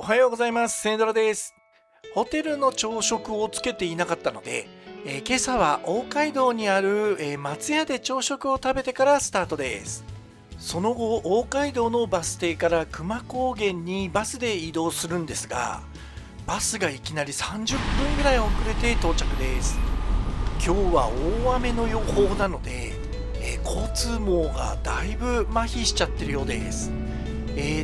おはようございます。センドラです。ホテルの朝食をつけていなかったので、今朝は大街道にある、松屋で朝食を食べてからスタートです。その後、大街道のバス停から久高原にバスで移動するんですが、バスがいきなり30分ぐらい遅れて到着です。今日は大雨の予報なので、交通網がだいぶ麻痺しちゃってるようです。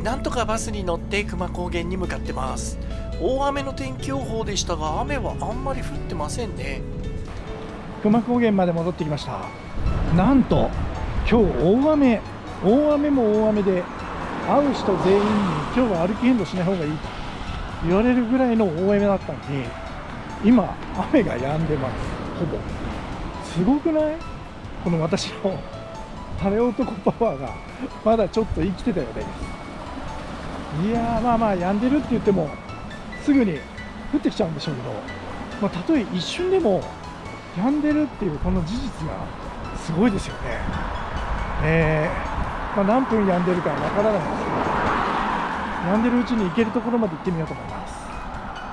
なんとかバスに乗って久高原に向かってます。大雨の天気予報でしたが、雨はあんまり降ってませんね。久高原まで戻ってきました。なんと今日大雨も大雨で、会う人全員に今日は歩き変動しない方がいいと言われるぐらいの大雨だったのに、今雨が止んでます。ほぼすごくない？この私の晴れ男パワーがまだちょっと生きてたようです。いやー、まあ止んでるって言ってもすぐに降ってきちゃうんでしょうけど、たとえ一瞬でも止んでるっていうこの事実がすごいですよね。何分止んでるかわからないんですけど、止んでるうちに行けるところまで行ってみようと思います。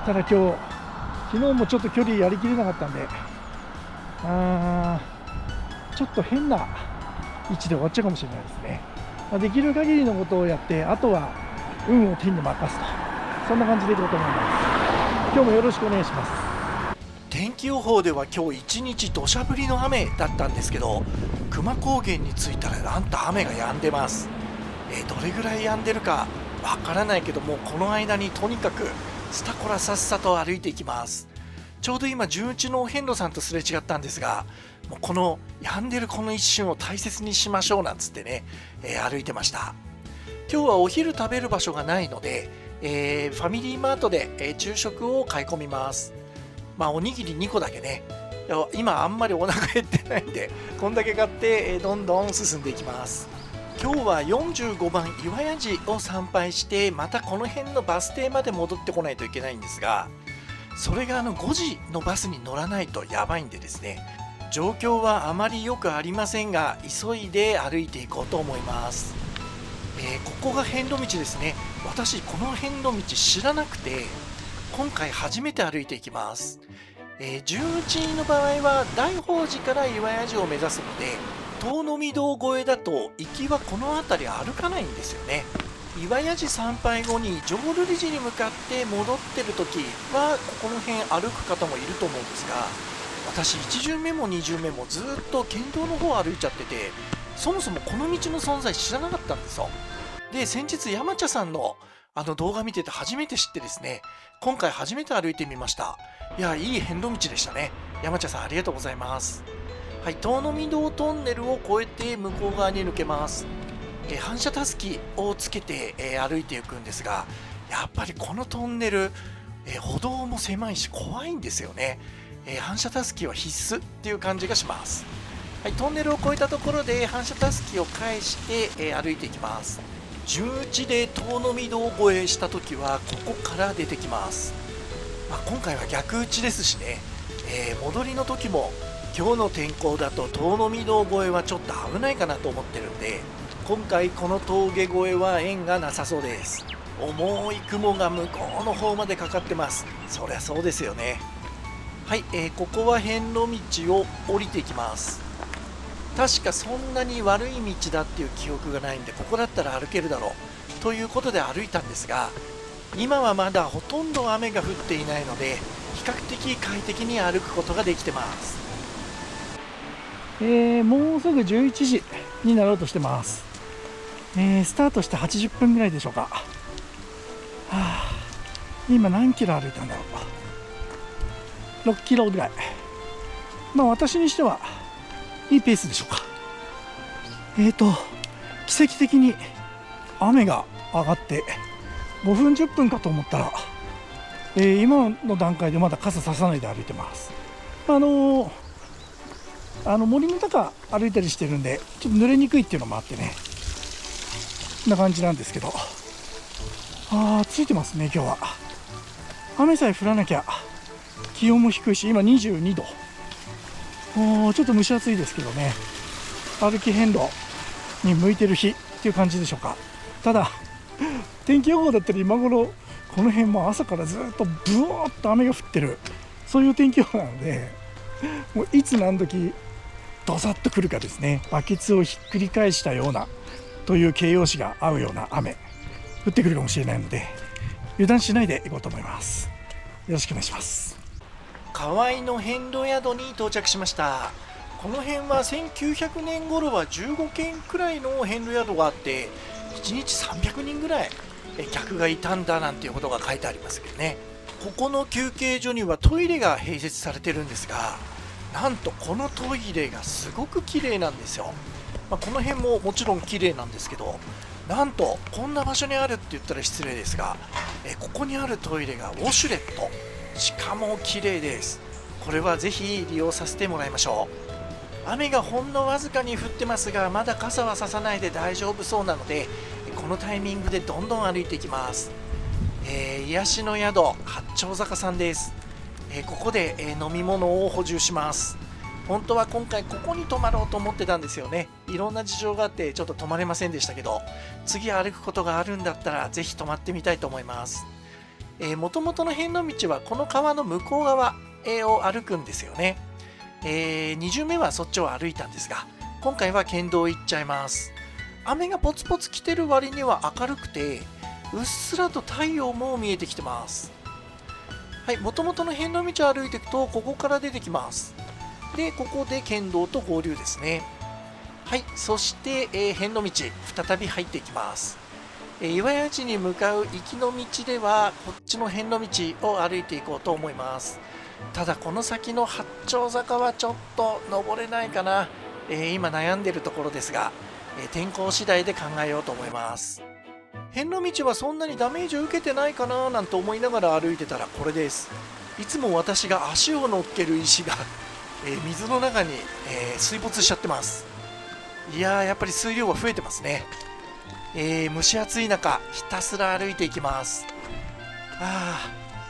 ただ昨日もちょっと距離やりきれなかったんで、ちょっと変な位置で終わっちゃうかもしれないですね。できる限りのことをやって、あとは運を天に任すと、そんな感じでいこうと思います。今日もよろしくお願いします。天気予報では今日一日土砂降りの雨だったんですけど、久高原に着いたらなんと雨が止んでます。どれぐらい止んでるかわからないけども、この間にとにかくスタコラさっさと歩いていきます。ちょうど今順打ちのお遍路さんとすれ違ったんですが、もうこの止んでるこの一瞬を大切にしましょうなんつってね、歩いてました。今日はお昼食べる場所がないので、ファミリーマートで、昼食を買い込みます。おにぎり2個だけね。今あんまりお腹減ってないんで、こんだけ買って、どんどん進んでいきます。今日は45番岩屋寺を参拝して、またこの辺のバス停まで戻ってこないといけないんですが、それが5時のバスに乗らないとやばいんでですね、状況はあまりよくありませんが、急いで歩いていこうと思います。ここが遍路道ですね。私この遍路道知らなくて、今回初めて歩いていきます。順打ちの場合は大宝寺から岩屋寺を目指すので、遠野道越えだと行きはこの辺り歩かないんですよね。岩屋寺参拝後に浄瑠璃寺に向かって戻ってる時はここの辺歩く方もいると思うんですが、私1巡目も2巡目もずっと県道の方を歩いちゃってて、そもそもこの道の存在知らなかったんですよ。で、先日山茶さんの動画見てて初めて知ってですね、今回初めて歩いてみました。いや、いい遍路道でしたね。山茶さんありがとうございます。はい、遠野道トンネルを越えて向こう側に抜けます。反射たすきをつけて、歩いていくんですが、やっぱりこのトンネル、歩道も狭いし怖いんですよね。反射たすきは必須っていう感じがします。はい、トンネルを越えたところで反射たすきを返して、歩いていきます。順打ちで遠野道を越えした時はここから出てきます。今回は逆打ちですしね、戻りの時も今日の天候だと遠野道越えはちょっと危ないかなと思ってるんで、今回この峠越えは縁がなさそうです。重い雲が向こうの方までかかってます。そりゃそうですよね。はい、ここは遍路道を降りていきます。確かそんなに悪い道だっていう記憶がないんで、ここだったら歩けるだろうということで歩いたんですが、今はまだほとんど雨が降っていないので、比較的快適に歩くことができてます。もうすぐ11時になろうとしてます。スタートして80分ぐらいでしょうか。今何キロ歩いたんだろう。6キロぐらい。私にしてはいいペースでしょうか。奇跡的に雨が上がって5分10分かと思ったら、今の段階でまだ傘ささないで歩いてます。森の中歩いたりしてるんでちょっと濡れにくいっていうのもあってね、こんな感じなんですけど、ついてますね。今日は雨さえ降らなきゃ気温も低いし、今22度。ちょっと蒸し暑いですけどね、歩き遍路に向いてる日っていう感じでしょうか。ただ天気予報だったら今頃この辺も朝からずっとブワーッと雨が降ってる、そういう天気予報なので、もういつ何時ドサッと来るかですね。バケツをひっくり返したようなという形容詞が合うような雨降ってくるかもしれないので、油断しないでいこうと思います。よろしくお願いします。河合の遍路宿に到着しました。この辺は1900年頃は15軒くらいの遍路宿があって、1日300人ぐらい客がいたんだなんていうことが書いてありますけどね。ここの休憩所にはトイレが併設されてるんですが、なんとこのトイレがすごく綺麗なんですよ。この辺ももちろん綺麗なんですけど、なんとこんな場所にあるって言ったら失礼ですが、ここにあるトイレがウォシュレット、しかも綺麗です。これはぜひ利用させてもらいましょう。雨がほんのわずかに降ってますが、まだ傘はささないで大丈夫そうなので、このタイミングでどんどん歩いていきます。癒しの宿八丁坂さんです。ここで、飲み物を補充します。本当は今回ここに泊まろうと思ってたんですよね。いろんな事情があってちょっと泊まれませんでしたけど、次歩くことがあるんだったらぜひ泊まってみたいと思います。もともとの遍路道はこの川の向こう側を歩くんですよね。2巡目はそっちを歩いたんですが、今回は県道行っちゃいます。雨がポツポツ来てる割には明るくて、うっすらと太陽も見えてきてます。はい、もともとの遍路道を歩いていくとここから出てきます。で、ここで県道と合流ですね。はい、そして、遍路道再び入っていきます。岩屋寺に向かう行きの道ではこっちの遍路道を歩いていこうと思います。ただこの先の八丁坂はちょっと登れないかな。今悩んでるところですが、天候次第で考えようと思います。遍路道はそんなにダメージを受けてないかななんて思いながら歩いてたらこれです。いつも私が足を乗っける石が水の中に、水没しちゃってます。いやー、やっぱり水量は増えてますね。蒸し暑い中ひたすら歩いていきます。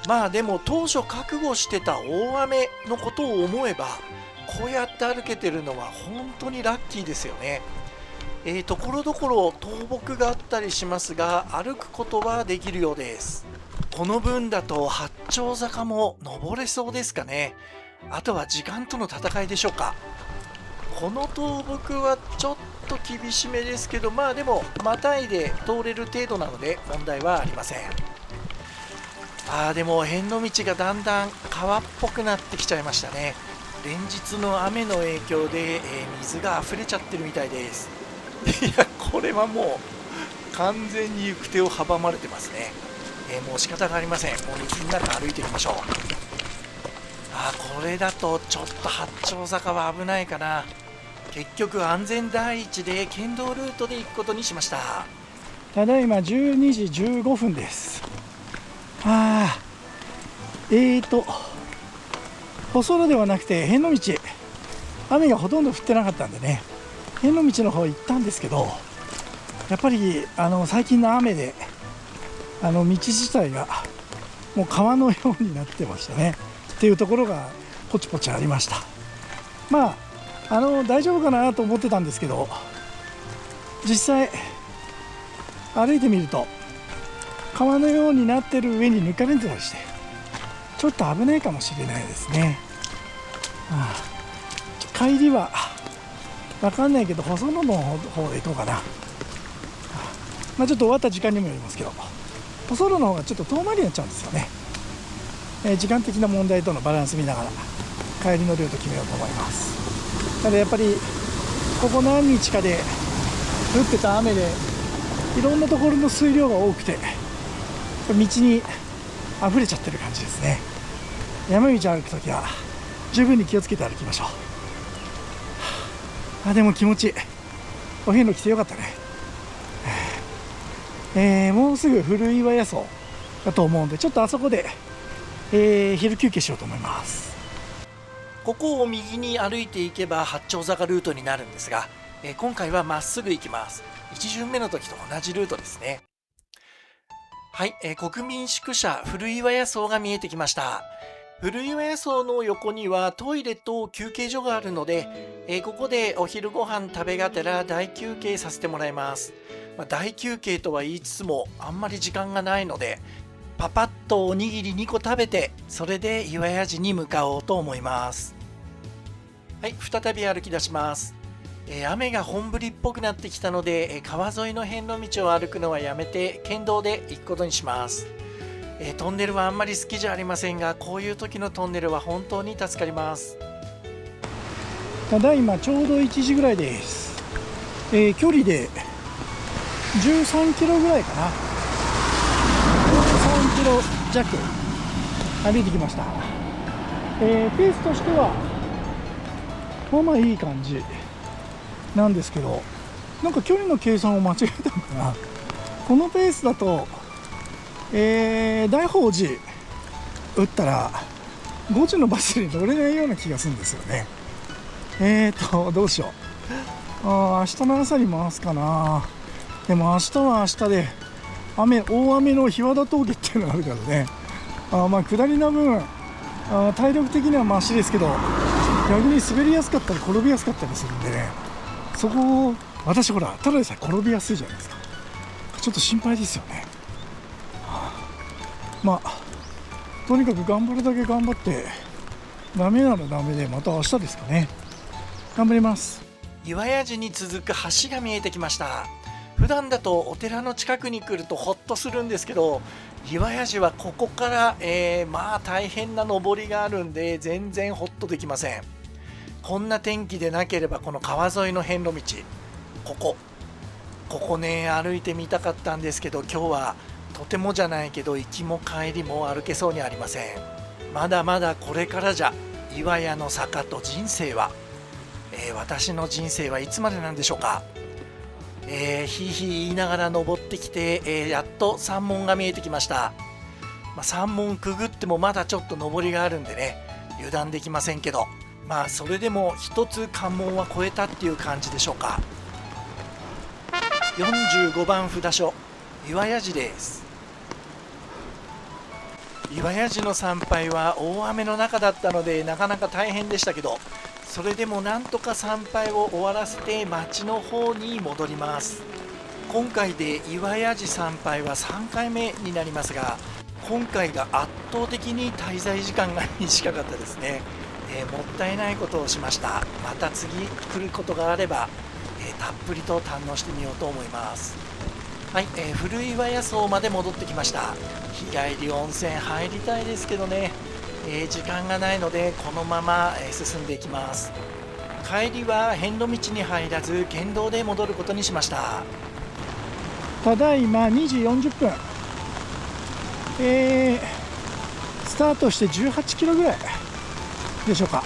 まあでも当初覚悟してた大雨のことを思えば、こうやって歩けてるのは本当にラッキーですよね。ところどころ倒木があったりしますが、歩くことはできるようです。この分だと八丁坂も登れそうですかね。あとは時間との戦いでしょうか。この倒木はちょっと厳しめですけど、まあでもまたいで通れる程度なので問題はありません。でも遍路道がだんだん川っぽくなってきちゃいましたね。連日の雨の影響で、水が溢れちゃってるみたいです。いや、これはもう完全に行く手を阻まれてますね。もう仕方がありません。もう水の中歩いてみましょう。これだとちょっと八丁坂は危ないかな。結局安全第一で県道ルートで行くことにしました。ただいま12時15分です。舗装路ではなくて遍路道、雨がほとんど降ってなかったんでね、遍路道の方行ったんですけど、やっぱり最近の雨で道自体がもう川のようになってましたねっていうところがポチポチありました。大丈夫かなと思ってたんですけど、実際歩いてみると川のようになってる上に抜かれてたりして、ちょっと危ないかもしれないですね。帰りは分かんないけど細野の方で行こうかな。ちょっと終わった時間にもよりますけど、細野の方がちょっと遠回りになっちゃうんですよね。時間的な問題とのバランス見ながら帰りのルート決めようと思います。ただやっぱりここ何日かで降ってた雨でいろんなところの水量が多くて道に溢れちゃってる感じですね。山道歩くときは十分に気をつけて歩きましょう。でも気持ちいい。お遍路来てよかったね。もうすぐ古岩屋荘だと思うんで、ちょっとあそこで、昼休憩しようと思います。ここを右に歩いていけば八丁坂ルートになるんですが、今回はまっすぐ行きます。1巡目の時と同じルートですね。はい、国民宿舎古岩屋荘が見えてきました。古岩屋荘の横にはトイレと休憩所があるので、ここでお昼ご飯食べがてら大休憩させてもらいます。大休憩とは言いつつもあんまり時間がないので、パパッとおにぎり2個食べて、それで岩屋寺に向かおうと思います。はい、再び歩き出します。雨が本降りっぽくなってきたので、川沿いの辺の道を歩くのはやめて県道で行くことにします。トンネルはあんまり好きじゃありませんが、こういう時のトンネルは本当に助かります。ただいまちょうど1時ぐらいです。距離で13キロぐらいかな、13キロ弱歩いてきました。ペースとしてはまあいい感じなんですけど、なんか距離の計算を間違えたのかな。このペースだと、大宝寺打ったら5時のバスに乗れないような気がするんですよね。どうしよう。明日の朝に回すかな。でも明日は明日で大雨の日和田峠っていうのがあるからね。まあ下りの分体力的にはマシですけど、逆に滑りやすかったり転びやすかったりするんでね、そこを私ほらただでさえ転びやすいじゃないですか。ちょっと心配ですよね。まあとにかく頑張るだけ頑張って、ダメならダメでまた明日ですかね。頑張ります。岩屋寺に続く橋が見えてきました。普段だとお寺の近くに来るとホッとするんですけど、岩屋寺はここから、まあ大変な上りがあるんで全然ホッとできません。こんな天気でなければこの川沿いの遍路道、ここね歩いてみたかったんですけど、今日はとてもじゃないけど行きも帰りも歩けそうにありません。まだまだこれからじゃ。岩屋の坂と人生は、私の人生はいつまでなんでしょうか。ひいひい言いながら登ってきて、やっと山門が見えてきました。山門くぐってもまだちょっと上りがあるんでね、油断できませんけど、まあそれでも一つ関門は越えたっていう感じでしょうか。45番札所岩屋寺です。岩屋寺の参拝は大雨の中だったのでなかなか大変でしたけど、それでもなんとか参拝を終わらせて町の方に戻ります。今回で岩屋寺参拝は3回目になりますが、今回が圧倒的に滞在時間が短かったですね。もったいないことをしました。また次来ることがあれば、たっぷりと堪能してみようと思います。はい、古岩屋荘まで戻ってきました。日帰り温泉入りたいですけどね、時間がないのでこのまま、進んでいきます。帰りは遍路道に入らず県道で戻ることにしました。ただいま2時40分、スタートして18キロぐらいでしょうか。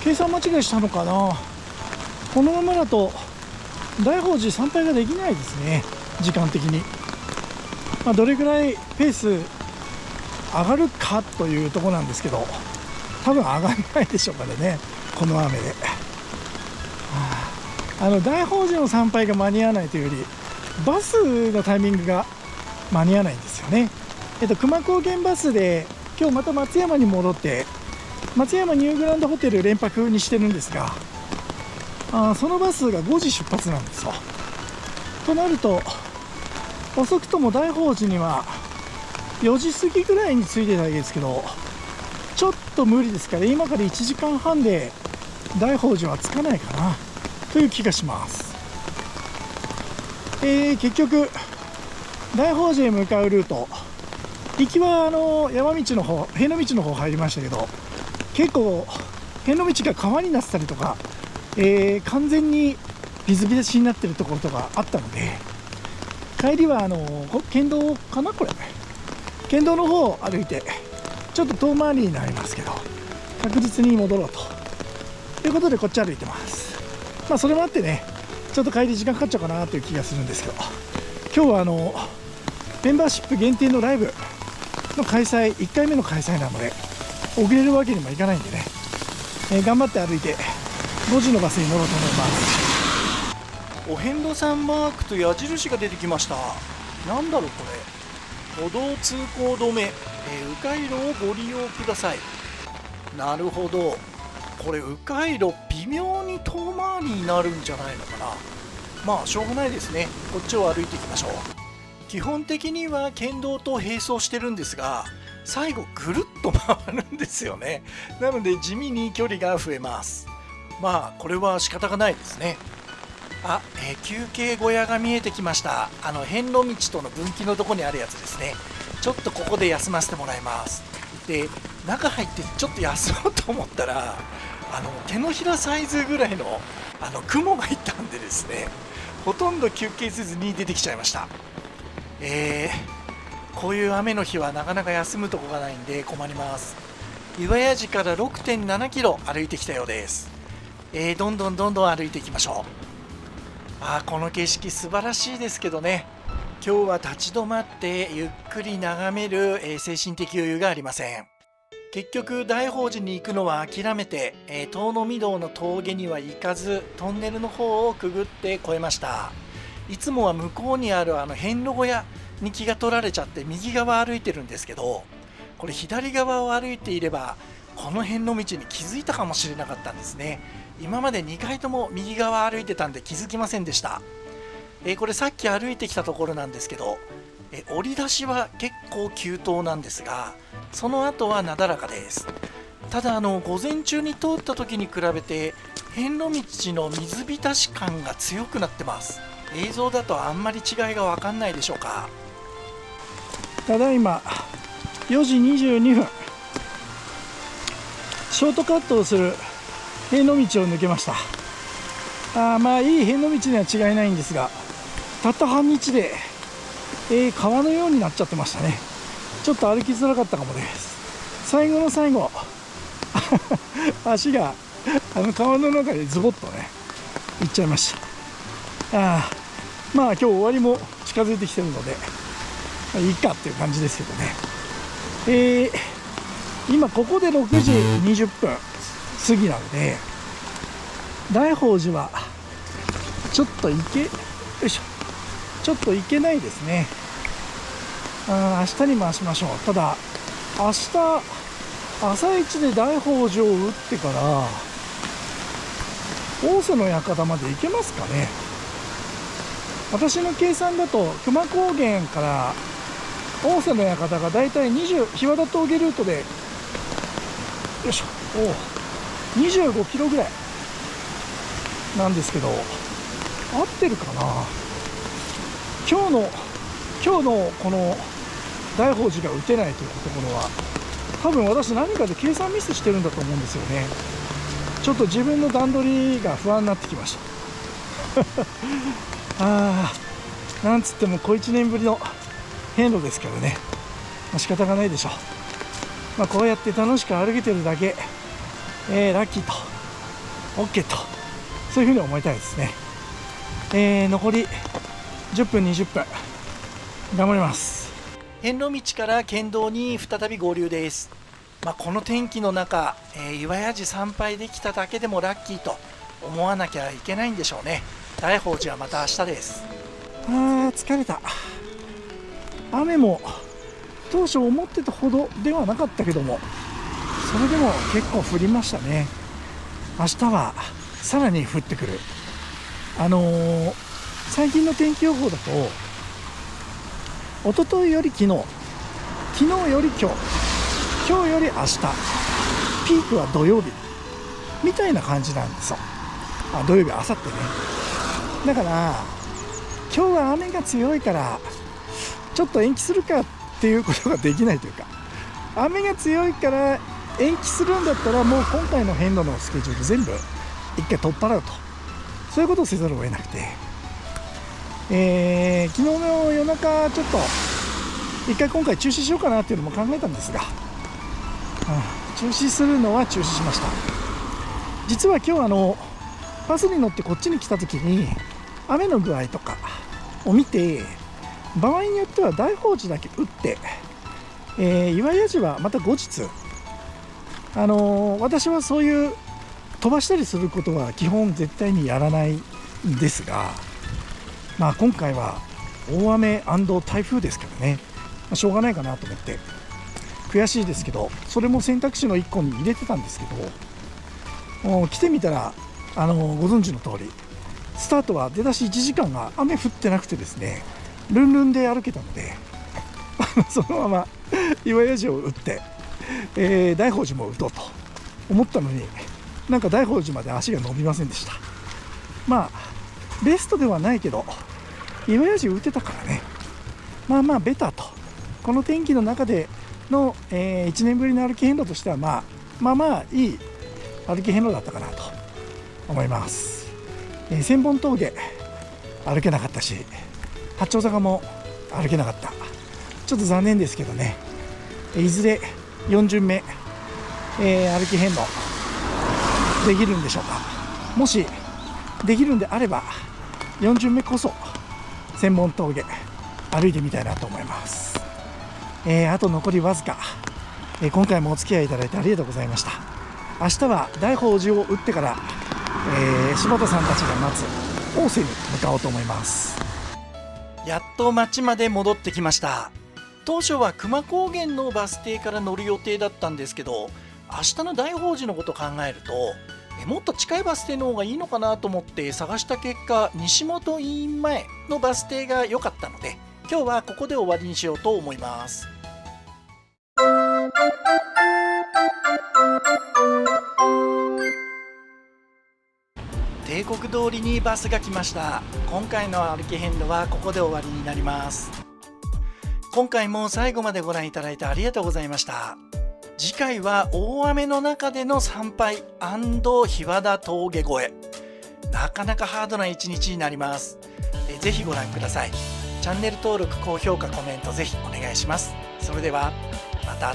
計算間違いしたのかな。このままだと大宝寺参拝ができないですね、時間的に。どれぐらいペース上がるかというところなんですけど、多分上がらないでしょうからね、この雨で。大宝寺の参拝が間に合わないというより、バスのタイミングが間に合わないんですよね。熊高原バスで今日また松山に戻って、松山ニューグランドホテル連泊にしてるんですが、そのバスが5時出発なんですよ。となると遅くとも大宝寺には4時過ぎぐらいに着いてたわけですけど、ちょっと無理ですから、今から1時間半で大宝寺は着かないかなという気がします。結局大宝寺へ向かうルート、行きは山道の方、遍路道の方入りましたけど、結構遍路道が川になってたりとか、完全に水浸しになってるところとかあったので、帰りは県道かな、これ県道の方を歩いてちょっと遠回りになりますけど確実に戻ろうということでこっち歩いてます。それもあってね、ちょっと帰り時間かかっちゃうかなという気がするんですけど、今日はメンバーシップ限定のライブの開催、1回目の開催なので遅れるわけにもいかないんでね、頑張って歩いて5時のバスに乗ろうと思います。お遍路さんマークと矢印が出てきました。なんだろうこれ。歩道通行止め、迂回路をご利用ください。なるほど、これ迂回路微妙に遠回りになるんじゃないのかな。しょうがないですね。こっちを歩いていきましょう。基本的には県道と並走してるんですが、最後ぐるっと回るんですよね。なので地味に距離が増えます。まあこれは仕方がないですね。休憩小屋が見えてきました。遍路道との分岐のとこにあるやつですね。ちょっとここで休ませてもらいます。で、中入ってちょっと休もうと思ったら、手のひらサイズぐらいの雲がいたんでですね、ほとんど休憩せずに出てきちゃいました。こういう雨の日はなかなか休むとこがないんで困ります。岩屋寺から 6.7 キロ歩いてきたようです。どんどん歩いていきましょう。この景色素晴らしいですけどね、今日は立ち止まってゆっくり眺める、精神的余裕がありません。結局大宝寺に行くのは諦めて、遠野御堂の峠には行かず、トンネルの方をくぐって越えました。いつもは向こうにある遍路小屋に気が取られちゃって右側歩いてるんですけど、これ左側を歩いていればこの遍路道に気づいたかもしれなかったんですね。今まで2回とも右側歩いてたんで気づきませんでした。これさっき歩いてきたところなんですけど、降り出しは結構急登なんですが、その後はなだらかです。ただ午前中に通った時に比べて遍路道の水浸し感が強くなってます。映像だとあんまり違いが分かんないでしょうか。ただいま4時22分、ショートカットをする遍路道を抜けました。まあいい遍路道には違いないんですが、たった半日で、川のようになっちゃってましたね。ちょっと歩きづらかったかもです。最後の最後足が川の中でズボッとねいっちゃいました。まあ今日終わりも近づいてきてるので、いいかっていう感じですけどね。今ここで6時20分過ぎなので、大宝寺はちょっと行けないですね。明日に回しましょう。ただ明日朝一で大宝寺を打ってから大瀬の館まで行けますかね。私の計算だと久間高原から大瀬の館がだいたい日和田峠ルートで25キロぐらいなんですけど、合ってるかな。今日のこの大宝寺が打てないというところは、多分私何かで計算ミスしてるんだと思うんですよね。ちょっと自分の段取りが不安になってきましたなんつっても小1年ぶりの遍路ですからね、仕方がないでしょう。こうやって楽しく歩けてるだけ、ラッキーと OK と、そういうふうに思いたいですね。残り10分20分頑張ります。遍路道から県道に再び合流です。この天気の中、岩屋寺参拝できただけでもラッキーと思わなきゃいけないんでしょうね。大宝寺はまた明日です。疲れた。雨も当初思ってたほどではなかったけども、それでも結構降りましたね。明日はさらに降ってくる。最近の天気予報だと、一昨日より昨日より今日より明日、ピークは土曜日みたいな感じなんですよ。土曜日、あさってね。だから今日は雨が強いからちょっと延期するかっていうことができないというか、雨が強いから延期するんだったらもう今回の遍路のスケジュール全部一回取っ払うと、そういうことをせざるを得なくて、昨日の夜中ちょっと一回今回中止しようかなっていうのも考えたんですが、中止するのは中止しました。実は今日バスに乗ってこっちに来た時に雨の具合とかを見て、場合によっては大宝寺だけ打って、岩屋寺はまた後日、私はそういう飛ばしたりすることは基本絶対にやらないんですが、今回は大雨&台風ですからね、しょうがないかなと思って悔しいですけど、それも選択肢の1個に入れてたんですけど、来てみたらご存知の通りスタートは出だし1時間が雨降ってなくてですね、ルンルンで歩けたのでそのまま岩屋寺を打って、大宝寺も打とうと思ったのに、なんか大宝寺まで足が伸びませんでした。まあベストではないけど岩屋寺打てたからね、まあまあベターと、この天気の中での、1年ぶりの歩き遍路としては、まあいい歩き遍路だったかなと思います。千本峠歩けなかったし、八丁坂も歩けなかった。ちょっと残念ですけどね、いずれ4巡目、歩き遍路できるんでしょうか。もしできるんであれば4巡目こそ千本峠歩いてみたいなと思います。あと残りわずか、今回もお付き合いいただいてありがとうございました。明日は大宝寺を打ってから、柴田さんたちが待つ大瀬に向かおうと思います。やっと町まで戻ってきました。当初は久万高原のバス停から乗る予定だったんですけど、明日の大宝寺のことを考えるともっと近いバス停の方がいいのかなと思って探した結果、西本医院前のバス停が良かったので、今日はここで終わりにしようと思います。帝国通りにバスが来ました。今回の歩き遍路はここで終わりになります。今回も最後までご覧いただいてありがとうございました。次回は大雨の中での参拝&日和田峠越え、なかなかハードな一日になります。ぜひご覧ください。チャンネル登録、高評価、コメントぜひお願いします。それではまた。